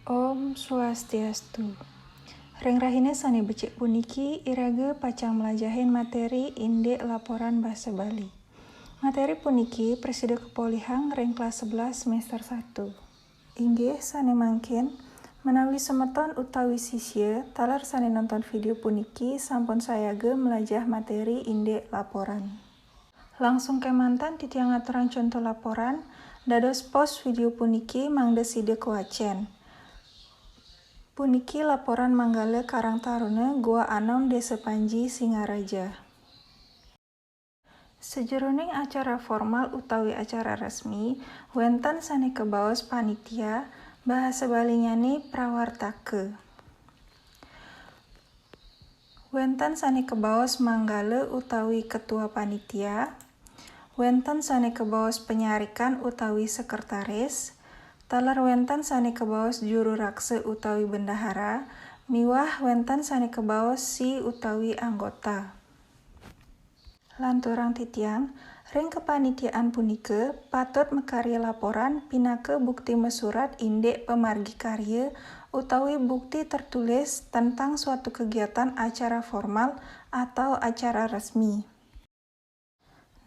Om Swastiastu. Reng rahina sani becik puniki irage pacang melajahin materi indek laporan bahasa Bali. Materi puniki Presida Kepolihang reng kelas 11 semester 1. Inggih sani mangkin menawi semeton utawi sisye talar sani nonton video puniki sampun sayage melajah materi indek laporan. Langsung kemantan titiang aturan contoh laporan dados post video puniki mangde side kuacen. Puniki laporan Manggala Karang Taruna Gua Anom Desa Panji Singaraja. Sejeroning acara formal utawi acara resmi, wenten sane kebaos panitia bahasa Balinyane prawartake. Wenten sane kebaos Manggala utawi ketua panitia, wenten sane kebaos penyarikan utawi sekretaris, talar wenten sane kebaos juru rakse utawi bendahara, miwah wenten sane kebaos si utawi anggota. Lanturang titiang, ring kepanitiaan punike patut mekarya laporan pinake bukti mesurat indek pemargi karya utawi bukti tertulis tentang suatu kegiatan acara formal atau acara resmi.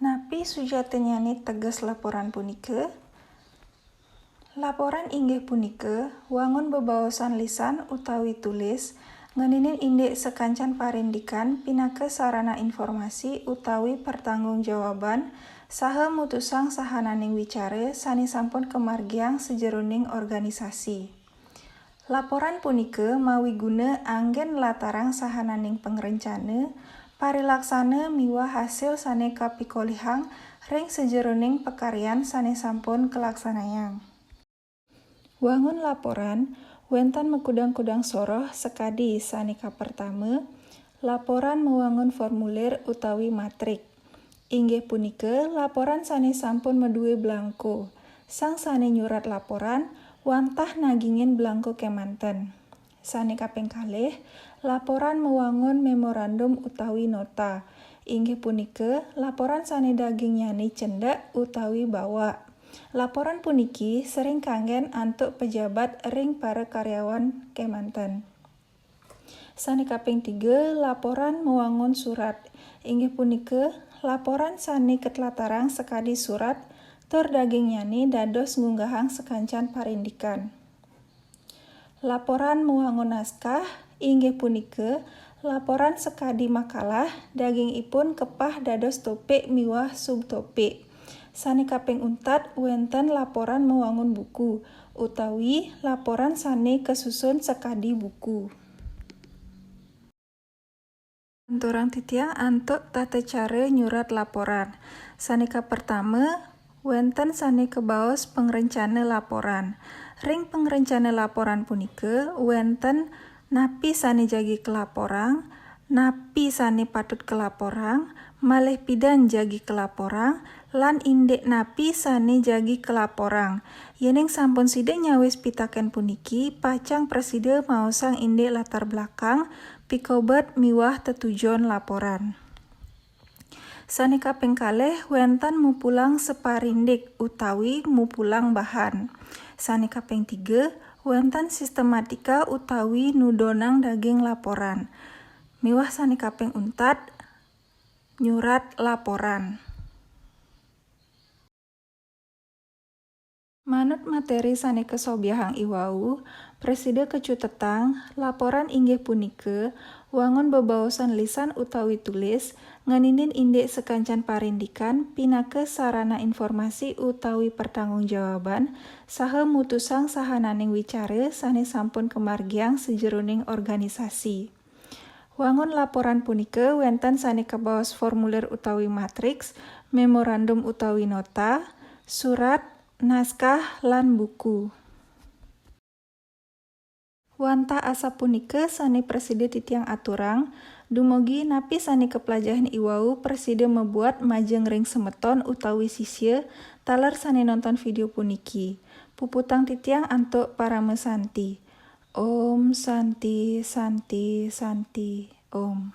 Napi sujatenyane teges laporan punike. Laporan inggih punike wangun bebaosan lisan utawi tulis ngeninin indek sekancan parindikan pinake sarana informasi utawi pertanggungjawaban saha mutusang sahananing wicare sani sampun kemargiang sejeroning organisasi. Laporan punike mawi guna anggen latarang sahananing pangrencana, parilaksana miwah hasil sane kapikolihang ring sejeroning pekaryan sane sampun kelaksanayang. Wangun laporan, wenten mekudang-kudang soroh sekadi sanika pertama, laporan mewangun formulir utawi matrik. Inggih punike laporan sane sampun medue blangko. Sang sane nyurat laporan, wantah nagingin blangko kemanten. Sane kaping kalih, laporan mewangun memorandum utawi nota. Inggih punike laporan sane dagingnyane cendak utawi bawa. Laporan puniki sering kanggen antuk pejabat ring para karyawan kemanten. Sane kaping 3, laporan mewangun surat. Inggih punike laporan sane ketlatarang sekadi surat tur dagingnyane dados ngunggahang sekancan parindikan. Laporan mewangun naskah inggih punike laporan sekadi makalah dagingipun kepah dados topik miwah subtopik. Sane kaping 4 wenten laporan mewangun buku utawi laporan sane kesusun sekadi buku. Anturang titiang antuk tata cara nyurat laporan. Sane pertama wenten sane kebaos pengrencana laporan. Ring pengrencana laporan punike wenten napi sane jagi kelaporang, napi sane patut kelaporang, malih pidan jagi kelaporang, lan indek napi sane jagi kelaporang. Yening sampun sida nyawis pitaken puniki, pacang presida maosang indek latar belakang, pikobat miwah tetujon laporan. Sane kaping kalih wenten mupulang separindik utawi mupulang bahan. Sane kaping 3 wenten sistematika utawi nudonang daging laporan. Miwah sane kaping 4 nyurat laporan. Manut materi sane kesobiahang iwau, Presida kecutetang laporan inggih punike wangun bebaosan lisan utawi tulis ngeninin indek sekancan parindikan pinake sarana informasi utawi pertanggungjawaban saha mutusang sahananing wicare sane sampun kemargiang sejeroning organisasi. Wangun laporan punike wenten sane kebaos formulir utawi matriks, memorandum utawi nota, surat, naskah, lan buku. Wantah asa punike sane presida titiang aturang, dumugi napi sane kepelajahan iwau presida membuat majeng ring semeton utawi sisye talar sane nonton video puniki. Puputang titiang antuk paramesanti. Om Santi Santi Santi Om.